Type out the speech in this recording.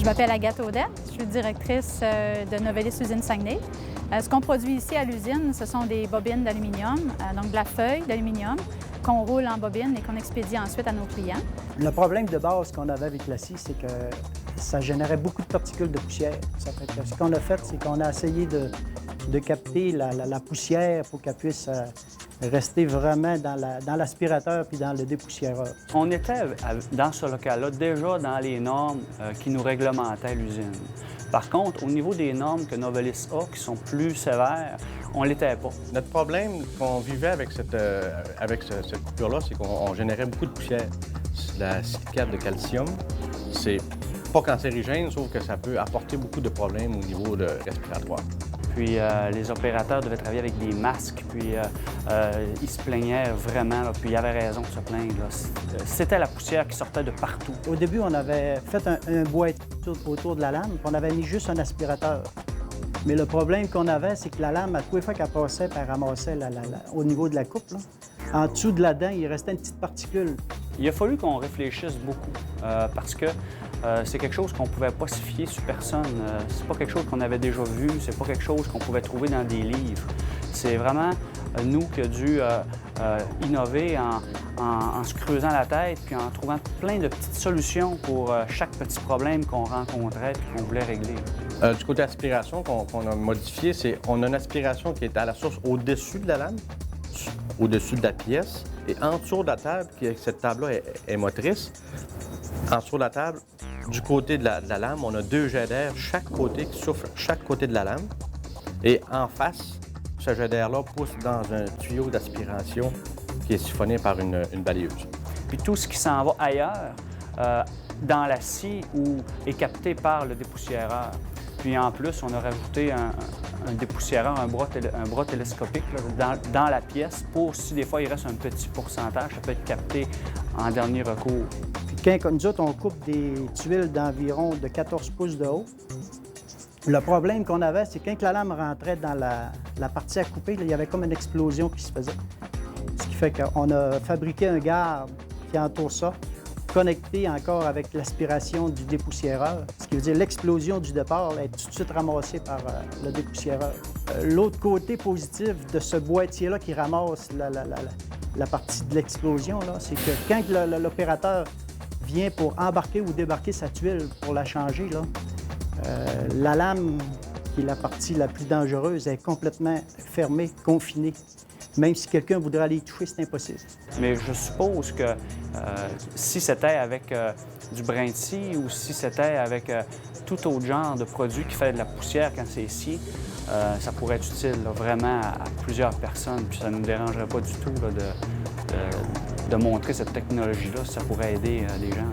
Je m'appelle Agathe Audette, je suis directrice de Novelis Usine Saguenay. Ce qu'on produit ici à l'usine, ce sont des bobines d'aluminium, donc de la feuille d'aluminium qu'on roule en bobine et qu'on expédie ensuite à nos clients. Le problème de base qu'on avait avec la scie, c'est que ça générait beaucoup de particules de poussière. Ça fait que ce qu'on a fait, c'est qu'on a essayé de capter la poussière pour qu'elle puisse rester vraiment dans l'aspirateur puis dans le dépoussiéreur. On était dans ce local-là déjà dans les normes qui nous réglementaient l'usine. Par contre, au niveau des normes que Novelis a, qui sont plus sévères, on ne l'était pas. Notre problème qu'on vivait avec cette coupure-là, c'est qu'on générait beaucoup de poussière. La silicate de calcium, c'est pas cancérigène, sauf que ça peut apporter beaucoup de problèmes au niveau respiratoire. Puis les opérateurs devaient travailler avec des masques, puis ils se plaignaient vraiment, là, puis ils avaient raison de se plaindre. C'était la poussière qui sortait de partout. Au début, on avait fait un boîtier autour de la lame, puis on avait mis juste un aspirateur. Mais le problème qu'on avait, c'est que la lame, à tous les fois qu'elle passait, puis elle ramassait au niveau de la coupe, là, en dessous de la dent, il restait une petite particule. Il a fallu qu'on réfléchisse beaucoup parce que c'est quelque chose qu'on ne pouvait pas se fier sur personne. C'est pas quelque chose qu'on avait déjà vu, c'est pas quelque chose qu'on pouvait trouver dans des livres. C'est vraiment nous qui avons dû innover en se creusant la tête puis en trouvant plein de petites solutions pour chaque petit problème qu'on rencontrait et qu'on voulait régler. Du côté aspiration qu'on a modifié, c'est on a une aspiration qui est à la source au-dessus de la lame, au-dessus de la pièce, et en dessous de la table, cette table-là est motrice. En dessous de la table, du côté de la lame, on a deux jets d'air, chaque côté qui souffle chaque côté de la lame. Et en face, ce jet d'air-là pousse dans un tuyau d'aspiration qui est siphonné par une balayeuse. Puis tout ce qui s'en va ailleurs, dans la scie est capté par le dépoussiéreur. Puis en plus, on a rajouté un dépoussiéreur, un bras télescopique là, dans la pièce pour, si des fois il reste un petit pourcentage, ça peut être capté en dernier recours. Puis quand nous autres, on coupe des tuiles d'environ de 14 pouces de haut, le problème qu'on avait, c'est quand la lame rentrait dans la partie à couper, là, il y avait comme une explosion qui se faisait. Ce qui fait qu'on a fabriqué un garde qui entoure ça, connecté encore avec l'aspiration du dépoussiéreur, ce qui veut dire l'explosion du départ est tout de suite ramassée par le dépoussiéreur. L'autre côté positif de ce boîtier-là qui ramasse la partie de l'explosion, c'est que quand l'opérateur vient pour embarquer ou débarquer sa tuile pour la changer, la lame, qui est la partie la plus dangereuse, est complètement fermée, confinée. Même si quelqu'un voudrait aller y toucher, c'est impossible. Mais je suppose que si c'était avec du brin de scie ou si c'était avec tout autre genre de produit qui fait de la poussière quand c'est scie, ça pourrait être utile là, vraiment à plusieurs personnes. Puis ça ne nous dérangerait pas du tout là, de montrer cette technologie-là, ça pourrait aider les gens.